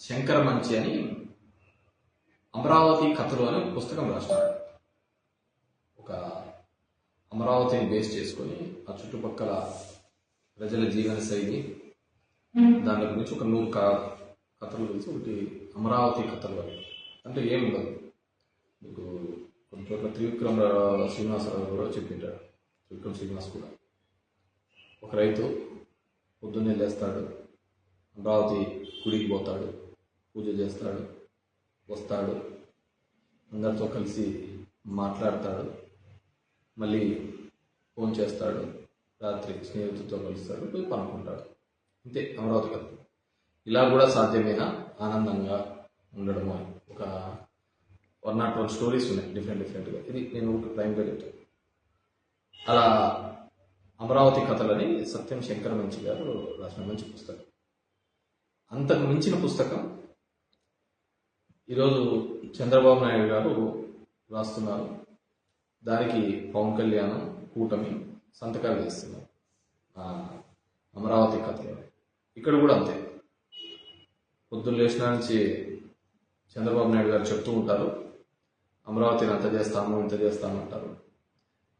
శంకర మంచి అని అమరావతి కథలు అని ఒక పుస్తకం రాస్తాడు. ఒక అమరావతిని బేస్ చేసుకొని ఆ చుట్టుపక్కల ప్రజల జీవన శైలి దాని గురించి ఒక 100 కథలు గురించి ఒకటి అమరావతి కథలు అని. అంటే ఏముండదు, మీకు కొన్ని చోట్ల త్రివిక్రమ శ్రీనివాసరావు కూడా చెప్పింటాడు. త్రివిక్రమ శ్రీనివాస్ కూడా ఒక రైతు పొద్దున్నే లేస్తాడు, అమరావతి గుడికి పోతాడు, పూజ చేస్తాడు, వస్తాడు, అందరితో కలిసి మాట్లాడతాడు, మళ్ళీ ఫోన్ చేస్తాడు, రాత్రి స్నేహితులతో కలుస్తాడు, పోయి పనుకుంటాడు. అంతే అమరావతి కథ. ఇలా కూడా సాధ్యమేనా ఆనందంగా ఉండడము అని ఒక 101 స్టోరీస్ ఉన్నాయి డిఫరెంట్గా. ఇది నేను ప్రైమ్గా చెప్తాను. అలా అమరావతి కథలని సత్యం శంకర మంచి గారు రాసిన మంచి పుస్తకం. అంతకు మించిన పుస్తకం ఈరోజు చంద్రబాబు నాయుడు గారు రాస్తున్నారు. దానికి పవన్ కళ్యాణ్ కూటమి సంతకాలు చేస్తున్నారు అమరావతి కథలో. ఇక్కడ కూడా అంతే, పొద్దున్న లేచిన నుంచి చంద్రబాబు నాయుడు గారు చెప్తూ ఉంటారు, అమరావతిని అంత చేస్తాము ఇంత చేస్తాము అంటారు.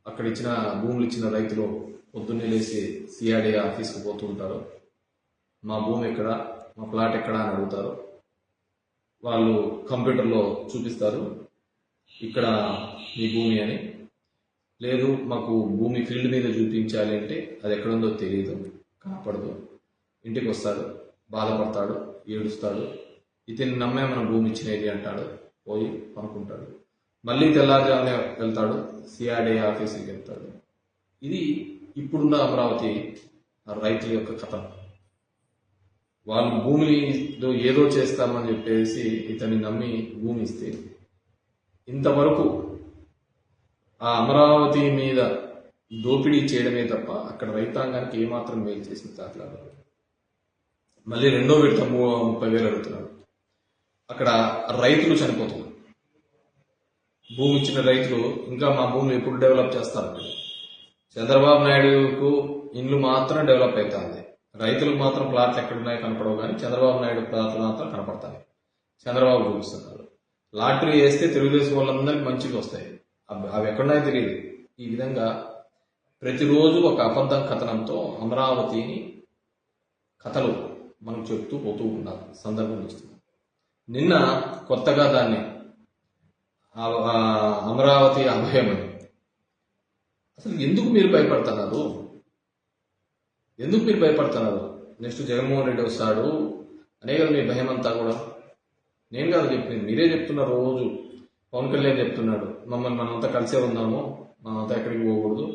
అక్కడ ఇచ్చిన భూములు ఇచ్చిన రైతులు పొద్దున్నే లేచి సిఆర్డీ ఆఫీస్కి పోతూ ఉంటారు. మా భూమి ఎక్కడ, మా ప్లాట్ ఎక్కడ అని అడుగుతారు. వాళ్ళు కంప్యూటర్లో చూపిస్తారు, ఇక్కడ మీ భూమి అని. లేదు, మాకు భూమి ఫీల్డ్ మీద చూపించాలి అంటే అది ఎక్కడుందో తెలియదు, కనపడదు. ఇంటికి వస్తాడు, బాధపడతాడు, ఏడుస్తాడు. ఇతన్ని నమ్మే మనం భూమి ఇచ్చినది అంటాడు, పోయి పనుకుంటాడు. మళ్ళీ తెల్లారుజామునే వెళ్తాడు, సిఆర్డీ ఆఫీస్కి వెళ్తాడు. ఇది ఇప్పుడున్న అమరావతి రైతుల యొక్క కథ. వాళ్ళు భూమిలో ఏదో చేస్తామని చెప్పేసి ఇతన్ని నమ్మి భూమి ఇస్తే ఇంతవరకు ఆ అమరావతి మీద దోపిడీ చేయడమే తప్ప అక్కడ రైతాంగానికి ఏమాత్రం మేలు చేసిన దాఖలాలు. మళ్ళీ రెండో విడత 30,000 అడుగుతున్నాడు. అక్కడ రైతులు చనిపోతున్నారు. భూమి ఇచ్చిన రైతులు ఇంకా మా భూమి ఎప్పుడు డెవలప్ చేస్తారు. చంద్రబాబు నాయుడుకు ఇండ్లు మాత్రం డెవలప్ అవుతుంది, రైతులకు మాత్రం ప్లాట్లు ఎక్కడున్నాయో కనపడవు. కానీ చంద్రబాబు నాయుడు ప్లాట్లు మాత్రం కనపడతాయి. చంద్రబాబు చూపిస్తున్నారు. లాటరీ వేస్తే తెలుగుదేశం వాళ్ళందరికీ మంచిగా వస్తాయి, అవి ఎక్కడున్నాయో తెలియదు. ఈ విధంగా ప్రతిరోజు ఒక అబద్ధం కథనంతో అమరావతిని కథలు మనం చెప్తూ పోతూ ఉన్నారు. సందర్భం ఇస్తుంది. నిన్న కొత్తగా దాన్ని అమరావతి అభయమని. అసలు ఎందుకు మీరు భయపడుతున్నారు? ఎందుకు మీరు భయపడుతున్నారు? నెక్స్ట్ జగన్మోహన్ రెడ్డి వస్తాడు అనే కదా మీ భయం అంతా కూడా. నేను కాదు చెప్పింది, మీరే చెప్తున్నారు. రోజు పవన్ కళ్యాణ్ చెప్తున్నాడు, మనంతా కలిసే ఉన్నాము, మనంతా ఎక్కడికి పోకూడదు,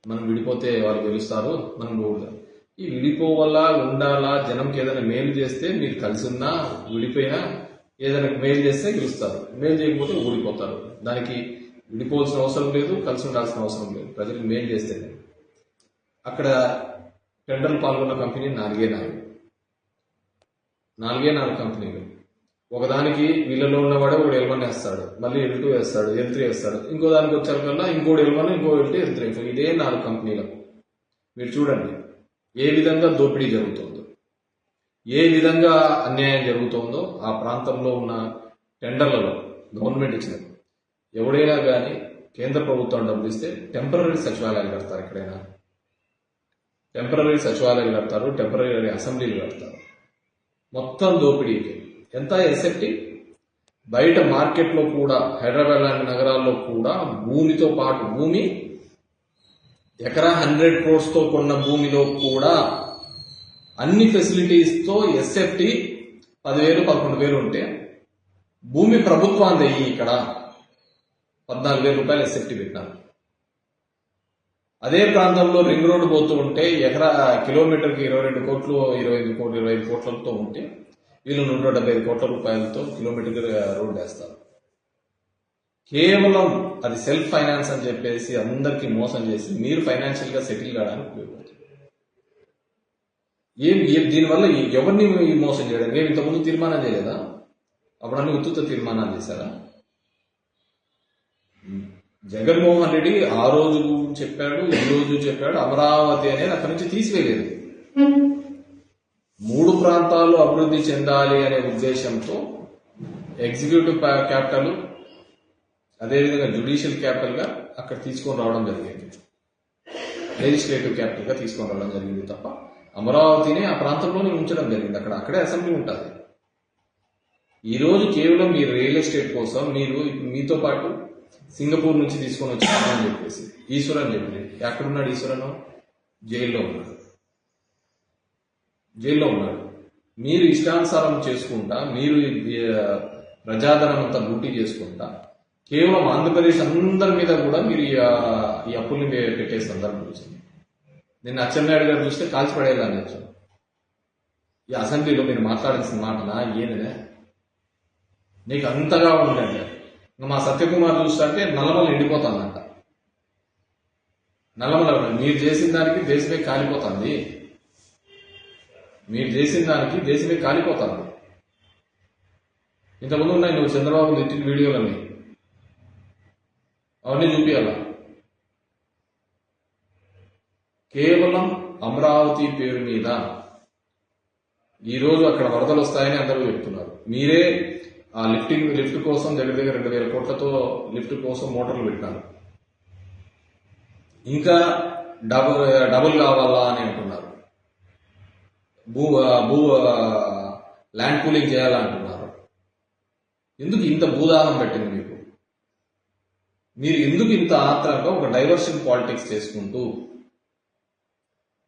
మనం విడిపోతే వాళ్ళు గెలుస్తారు, మనం పోకూడదు. ఈ విడిపోవాలా ఉండాలా, జనంకి ఏదైనా మేలు చేస్తే మీరు కలిసి ఉన్నా విడిపోయినా ఏదైనా మేలు చేస్తే గెలుస్తారు, మేలు చేయకపోతే ఊడిపోతారు. దానికి విడిపోవాల్సిన అవసరం లేదు, కలిసి ఉండాల్సిన అవసరం లేదు. ప్రజలకు మేలు చేస్తే. అక్కడ టెండర్లు పాల్గొన్న కంపెనీ 4 కంపెనీలు. ఒకదానికి వీళ్ళలో ఉన్నవాడే ఒకడు L1 వేస్తాడు, మళ్ళీ L2 వేస్తాడు, L3 వేస్తాడు. ఇంకో దానికి వచ్చాకల్లా ఇంకోటి L1, ఇంకో L2, L3. ఇదే 4 కంపెనీలకు. మీరు చూడండి ఏ విధంగా దోపిడీ జరుగుతుందో, ఏ విధంగా అన్యాయం జరుగుతుందో. ఆ ప్రాంతంలో ఉన్న టెండర్లలో గవర్నమెంట్ ఇచ్చినది. ఎవడైనా కానీ కేంద్ర ప్రభుత్వం డబ్బులు ఇస్తే టెంపరరీ సచివాలయాలు కడతారు. ఎక్కడైనా టెంపరరీ సచివాలయాలు కడతారు, టెంపరరీ అసెంబ్లీలు కడతారు. మొత్తం దోపిడీకి ఎంత ఎసెప్టీ. బయట మార్కెట్లో కూడా, హైదరాబాద్ లాంటి నగరాల్లో కూడా భూమితో పాటు, భూమి ఎకరా 100 crores కొన్న భూమిలో కూడా అన్ని ఫెసిలిటీస్తో ఎస్ఎఫ్టీ 10,000, 11,000 ఉంటే భూమి ప్రభుత్వాన్ని ఇక్కడ 14,000 రూపాయలు ఎస్ఎఫ్టీ పెట్టినారు. అదే ప్రాంతంలో రింగ్ రోడ్డు పోతూ ఉంటే కిలోమీటర్కి 22 కోట్లు, 25 కోట్లతో ఉంటే వీళ్ళు 175 కోట్ల రూపాయలతో కిలోమీటర్కి రోడ్డు వేస్తారు. కేవలం అది సెల్ఫ్ ఫైనాన్స్ అని చెప్పేసి అందరికీ మోసం చేసి మీరు ఫైనాన్షియల్ గా సెటిల్ కావడానికి ఉపయోగపడుతుంది. దీనివల్ల ఎవరిని మోసం చేయడం? మేము ఇంతకుముందు తీర్మానం చేయలేదా? అప్పుడు అన్ని ఉత్తుత తీర్మానాలు చేశారా? జగన్మోహన్ రెడ్డి ఆ రోజు చెప్పాడు, ఈ రోజు చెప్పాడు, అమరావతి అనేది అక్కడి నుంచి తీసివేయలేదు. 3 ప్రాంతాలు అభివృద్ధి చెందాలి అనే ఉద్దేశంతో ఎగ్జిక్యూటివ్ క్యాపిటల్ అదేవిధంగా జ్యుడిషియల్ క్యాపిటల్ గా అక్కడ తీసుకొని రావడం జరిగింది, లెజిస్లేటివ్ క్యాపిటల్ గా తీసుకొని రావడం జరిగింది తప్ప అమరావతిని ఆ ప్రాంతంలోనే ఉంచడం జరిగింది. అక్కడే అసెంబ్లీ ఉంటుంది. ఈ రోజు కేవలం మీ రియల్ ఎస్టేట్ కోసం మీరు మీతో పాటు సింగపూర్ నుంచి తీసుకొని వచ్చామని చెప్పేసి ఈశ్వరన్ చెప్పి ఎక్కడున్నాడు? ఈశ్వరన్ జైల్లో ఉన్నాడు. మీరు ఇష్టానుసారం చేసుకుంటా, మీరు ప్రజాధనం అంతా లూటీ చేసుకుంటా కేవలం ఆంధ్రప్రదేశ్ అందరి మీద కూడా మీరు ఈ అప్పుల్ని పెట్టే సందర్భం వచ్చింది. నిన్న అచ్చెన్నాయుడు గారు చూస్తే కాల్చిపడేయాలని వచ్చాను. ఈ అసెంబ్లీలో మీరు మాట్లాడాల్సిన మాటనా ఏనిదే? నీకు అంతగా ఉందండి. మా సత్యకుమార్ చూస్తే నల్లమల ఎండిపోతుందంట. నల్లమల మీరు చేసిన దానికి దేశమే కాలిపోతుంది. ఇంతకుముందు ఉన్నాయి నువ్వు చంద్రబాబు తిట్టిన వీడియోలని, అవన్నీ చూపించాల. కేవలం అమరావతి పేరు మీద ఈరోజు అక్కడ వరదలు వస్తాయని అందరూ చెప్తున్నారు. మీరే ఆ లిఫ్ట్ కోసం దగ్గర 2,000 కోట్లతో లిఫ్ట్ కోసం మోటార్లు పెట్టినారు. ఇంకా డబుల్ కావాలా అని అంటున్నారు. ల్యాండ్ పూలింగ్ చేయాలంటున్నారు. ఎందుకు ఇంత భూదానం పెట్టింది మీకు? మీరు ఎందుకు ఇంత ఆత్రంగా ఒక డైవర్షన్ పాలిటిక్స్ చేసుకుంటూ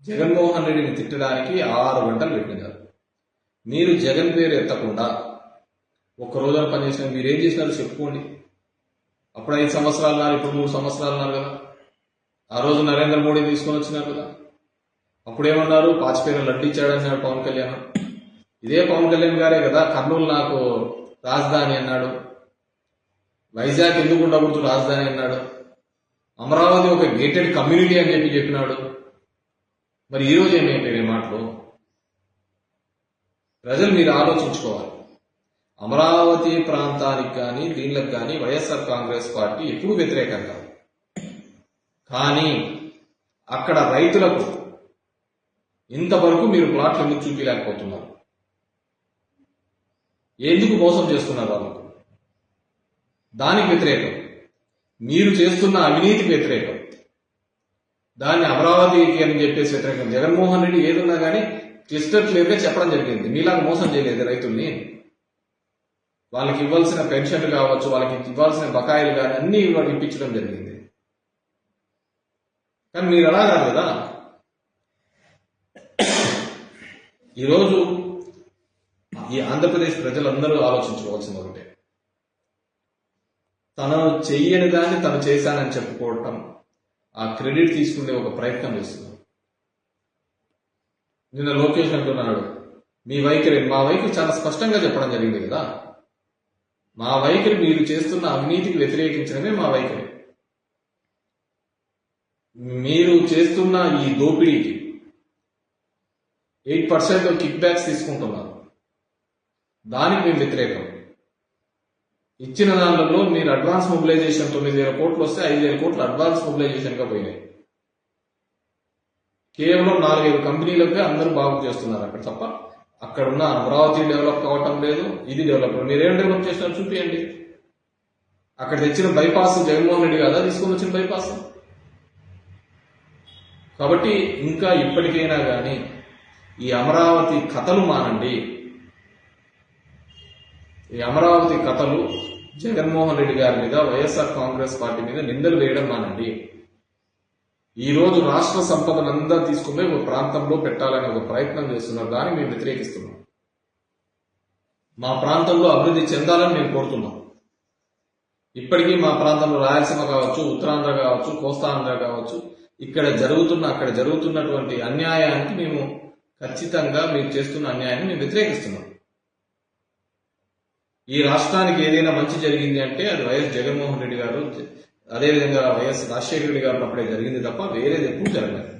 జగన్మోహన్ రెడ్డిని తిట్టడానికి 6 గంటలు పెట్టినారు? మీరు జగన్ పేరు ఎత్తకుండా ఒక్క రోజున పనిచేసిన మీరేం చేసినారు చెప్పుకోండి. అప్పుడు 5 సంవత్సరాలు ఉన్నారు, ఇప్పుడు 3 సంవత్సరాలు ఉన్నారు కదా. ఆ రోజు నరేంద్ర మోడీ తీసుకొని వచ్చినారు కదా. అప్పుడేమన్నారు? పాచిపేరు లడ్డు ఇచ్చాడన్నాడు పవన్ కళ్యాణ్. ఇదే పవన్ కళ్యాణ్ గారే కదా కర్నూలు నాకు రాజధాని అన్నాడు, వైజాగ్ ఎందుకు ఉండకూడదు రాజధాని అన్నాడు, అమరావతి ఒక గేటెడ్ కమ్యూనిటీ అని చెప్పినాడు. మరి ఈ రోజు ఏమైపోయినాయి మాటలు? ప్రజలు మీరు ఆలోచించుకోవాలి. అమరావతి ప్రాంతానికి కానీ దీనికి కానీ వైఎస్ఆర్ కాంగ్రెస్ పార్టీ ఎప్పుడు వ్యతిరేకం కాదు. కానీ అక్కడ రైతులకు ఇంతవరకు మీరు ప్లాట్లు ఎందుకు చూపించలేకపోతున్నారు? ఎందుకు మోసం చేస్తున్నారు వాళ్ళకు? దానికి వ్యతిరేకం. మీరు చేస్తున్న అవినీతికి వ్యతిరేకం. దాన్ని అమరావతికి అని చెప్పేసి వ్యతిరేకం. జగన్మోహన్ రెడ్డి ఏదున్నా కానీ క్లిస్టర్ క్లియర్ గా చెప్పడం జరిగింది. మీలాగా మోసం చేయలేదు రైతుల్ని. వాళ్ళకి ఇవ్వాల్సిన పెన్షన్లు కావచ్చు, వాళ్ళకి ఇవ్వాల్సిన బకాయిలు కానీ అన్ని ఇప్పించడం జరిగింది. కానీ మీరు అలా కాదు కదా. ఈరోజు ఈ ఆంధ్రప్రదేశ్ ప్రజలందరూ ఆలోచించుకోవాల్సింది ఒకటే, తను చెయ్యని దాన్ని తను చేశానని చెప్పుకోవటం, ఆ క్రెడిట్ తీసుకునే ఒక ప్రయత్నం చేస్తున్నారు. నిన్న లోకేష్ అంటున్నాడు మీ వైఖరి, మా వైఖరి చాలా స్పష్టంగా చెప్పడం జరిగింది కదా. మా వైఖరి మీరు చేస్తున్న అవినీతికి వ్యతిరేకించడమే మా వైఖరి. మీరు చేస్తున్న ఈ దోపిడీకి 8% కిక్ బ్యాక్స్ తీసుకుంటున్నారు, దానికి మేము వ్యతిరేకం. ఇచ్చిన దానిలో మీరు అడ్వాన్స్ మొబిలైజేషన్ 9,000 కోట్లు వస్తే 5,000 కోట్లు అడ్వాన్స్ మొబిలైజేషన్ గా పోయినాయి. కేవలం 4-5 కంపెనీలకే అందరూ బాగు చేస్తున్నారు అక్కడ తప్ప అక్కడ ఉన్న అమరావతి డెవలప్ కావటం లేదు. ఇది డెవలప్. మీరేం డెవలప్ చేసినారు చూపియండి. అక్కడ తెచ్చిన బైపాస్ జగన్మోహన్ రెడ్డి కదా తీసుకొని వచ్చిన బైపాస్. కాబట్టి ఇంకా ఇప్పటికైనా కానీ ఈ అమరావతి కథలు మానండి. ఈ అమరావతి కథలు జగన్మోహన్ రెడ్డి గారి మీద, వైఎస్ఆర్ కాంగ్రెస్ పార్టీ మీద నిందలు వేయడం మానండి. ఈ రోజు రాష్ట్ర సంపదనంతా తీసుకుని ఒక ప్రాంతంలో పెట్టాలనే ఒక ప్రయత్నం చేస్తున్నారు. దాన్ని మేము వ్యతిరేకిస్తున్నాం. మా ప్రాంతంలో అభివృద్ధి చెందాలని మేము కోరుతున్నాం. ఇప్పటికీ మా ప్రాంతంలో రాయలసీమ కావచ్చు, ఉత్తరాంధ్ర కావచ్చు, కోస్తాంధ్ర కావచ్చు, అక్కడ జరుగుతున్నటువంటి అన్యాయానికి మేము ఖచ్చితంగా మీరు చేస్తున్న అన్యాయాన్ని మేము వ్యతిరేకిస్తున్నాం. ఈ రాష్ట్రానికి ఏదైనా మంచి జరిగింది అంటే అది వైఎస్ జగన్మోహన్ రెడ్డి గారు, అదేవిధంగా వైఎస్ రాజశేఖర రెడ్డి గారు అప్పుడే జరిగింది తప్ప వేరేది ఎప్పుడు జరగలేదు.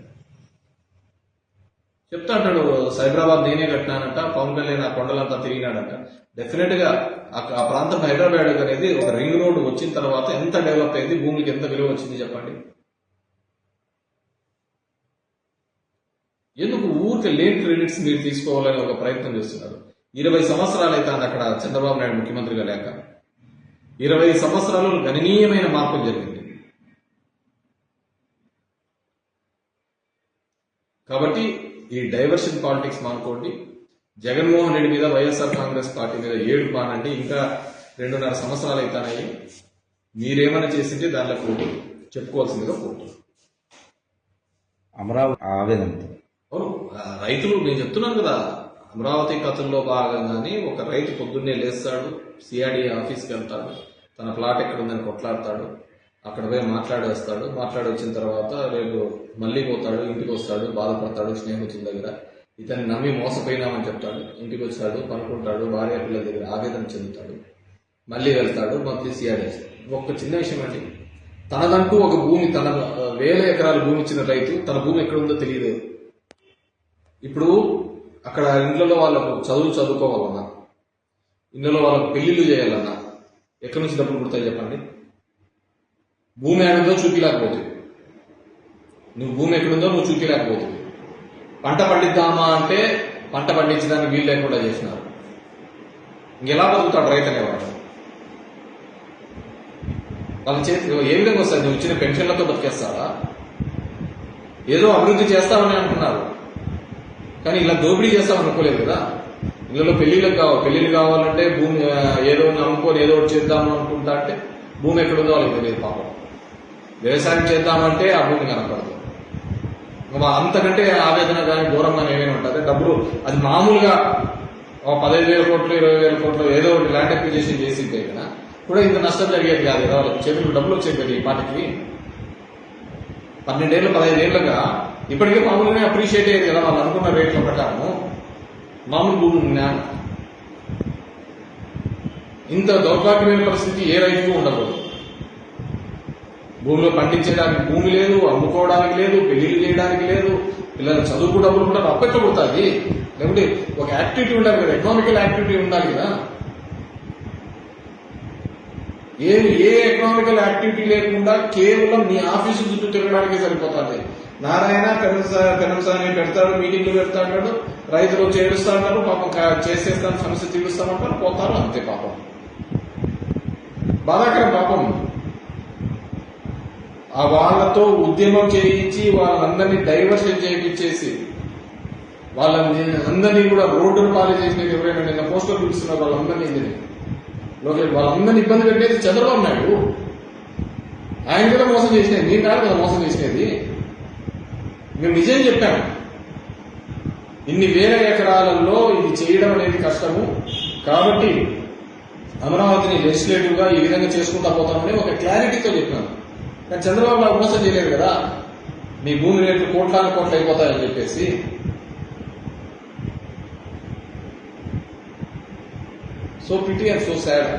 చెప్తా అంటాడు సైబరాబాద్ నేనే కట్టినానంట, పవన్ కళ్యాణ్ ఆ కొండలంతా తిరిగినాడంట. డెఫినెట్ గా ఆ ప్రాంతం హైదరాబాద్ అనేది ఒక రింగ్ రోడ్డు వచ్చిన తర్వాత ఎంత డెవలప్ అయింది, భూమికి ఎంత విలువ వచ్చింది చెప్పండి. ఎందుకు ఊరికి లేని క్రెడిట్స్ మీరు తీసుకోవాలని ఒక ప్రయత్నం చేస్తున్నారు? 20 సంవత్సరాలు అయితే అక్కడ చంద్రబాబు నాయుడు ముఖ్యమంత్రిగా లేక 20 సంవత్సరాలు గణనీయమైన మార్పులు జరిగింది. కాబట్టి ఈ డైవర్షన్ పాలిటిక్స్ మానుకోండి. జగన్మోహన్ రెడ్డి మీద వైఎస్ఆర్ కాంగ్రెస్ పార్టీ మీద ఏడు పానండి. ఇంకా 2.5 సంవత్సరాలు అయితేనాయి. మీరేమైనా చేసింటే దానిలో చెప్పుకోవాల్సిందిగా కోరుతున్నాను. అమరావతి ఆవేదన అవును, రైతులు నేను చెప్తున్నాను కదా, అమరావతి కథల్లో భాగంగానే ఒక రైతు పొద్దున్నే లేస్తాడు, సిఆర్డీ ఆఫీస్కి వెళ్తాడు, తన ప్లాట్ ఎక్కడ ఉందని కొట్లాడతాడు, అక్కడ పోయి మాట్లాడి వచ్చిన తర్వాత రేపు మళ్ళీ పోతాడు, ఇంటికి వస్తాడు, బాధపడతాడు స్నేహితుల దగ్గర, ఇతన్ని నమ్మి మోసపోయినామని చెప్తాడు, ఇంటికి వచ్చాడు, పనుకుంటాడు, భార్య పిల్లల దగ్గర ఆవేదన చెందుతాడు, మళ్ళీ వెళ్తాడు, మళ్ళీ సిఆర్డీ. ఒక్క చిన్న విషయం అండి, తనదంటూ ఒక భూమి, తన 1000 ఎకరాల భూమి ఇచ్చిన రైతు తన భూమి ఎక్కడుందో తెలియదు. ఇప్పుడు అక్కడ ఇండ్లలో వాళ్ళకు చదువుకోవాలన్నా, ఇండ్లలో వాళ్ళకు పెళ్లిళ్ళు చేయాలన్నా ఎక్కడి నుంచి డబ్బులు పుడతాయి చెప్పండి? భూమి ఎక్కడుందో చూపించలేకపోతుంది. నువ్వు భూమి ఎక్కడుందో నువ్వు చూపించలేకపోతుంది. పంట పండిద్దామా అంటే పంట పండించడానికి వీలు లేకుండా చేసినారు. ఇంకెలా బతుకుతాడు రైతు అనేవాడు? వాళ్ళ చేతి ఏ విధంగా వస్తుంది? నువ్వు ఇచ్చిన పెన్షన్లతో బతికేస్తావా? ఏదో అభివృద్ధి చేస్తామని అంటున్నారు, కానీ ఇలా దోపిడీ చేస్తామనుకోలేదు కదా. ఇళ్ళలో పెళ్లిళ్ళు కావాలంటే భూమి ఏదో నమ్ముకొని ఏదో ఒకటి చేద్దామని అనుకుంటా అంటే భూమి ఎక్కడుందో వాళ్ళకి తెలియదు పాపం. వ్యవసాయం చేద్దామంటే ఆ భూమి కనపడదు. అంతకంటే ఆవేదన కానీ ఘోరం కానీ ఏమైనా ఉంటుంది? డబ్బులు అది మామూలుగా 15,000 కోట్లు 20,000 కోట్లు ఏదో ఒకటి ల్యాండ్ అక్విజిషన్ చేసిందే కదా, కూడా ఇంత నష్టం జరిగేది కాదు కదా. వాళ్ళకి చేతులు డబ్బులు వచ్చేది కదా ఈ పాటికి. 12 ఏళ్ళు 15 ఏళ్ళుగా ఇప్పటికే మామూలుగానే అప్రిషియేట్ అయ్యేది కదా వాళ్ళు అనుకున్న రేట్ల ప్రకారము. మామూలు భూమి ఉన్నా ఇంత దౌర్భాగ్యమైన పరిస్థితి ఏ రైతుకు ఉండకూడదు. భూమిలో పండించడానికి భూమి లేదు, అమ్ముకోవడానికి లేదు, పెళ్లిళ్ళు చేయడానికి లేదు, పిల్లలు చదువుకు డబ్బులు ఉంటారు, అప్పెట్టబడుతుంది. లేకుంటే ఒక యాక్టివిటీ ఉండాలి కదా, ఎకనామికల్ యాక్టివిటీ ఉండాలి కదా. ఏ ఎకనామికల్ యాక్టివిటీ లేకుండా కేవలం నీ ఆఫీసు చుట్టూ తిరగడానికి సరిపోతుంది. నారాయణ పెనసాని పెడతాడు, మీటింగ్లు పెడతా అంటాడు, రైతులు చేరుస్తా అంటారు, పాపం చేసేస్తాను సమస్య తీరుస్తామంటారు, పోతారు, అంతే. పాపం బాధాకరం. పాపం ఆ వాళ్ళతో ఉద్యమం చేయించి వాళ్ళందరినీ డైవర్షన్ చేయించేసి వాళ్ళని అందరినీ కూడా రోడ్డును పాలు చేసినది ఎవరైనా నిన్న పోస్టర్ పిలుస్తున్నారు వాళ్ళందరినీ వాళ్ళందరినీ ఇబ్బంది పెట్టేది చంద్రబాబు నాయుడు. ఆయన కూడా మోసం చేసినది, నేను కాదు కదా మోసం చేసినది. మేము నిజం చెప్పాము, ఇన్ని వేల ఎకరాలలో ఇది చేయడం అనేది కష్టము, కాబట్టి అమరావతిని లెజిస్లేటివ్ గా ఈ విధంగా చేసుకుంటా పోతామని ఒక క్లారిటీతో చెప్పాను. కానీ చంద్రబాబు నాయుడు మోసం చేయలేదు కదా, మీ భూమి రేట్లు కోట్లు అయిపోతాయని చెప్పేసి. So pity and so sad.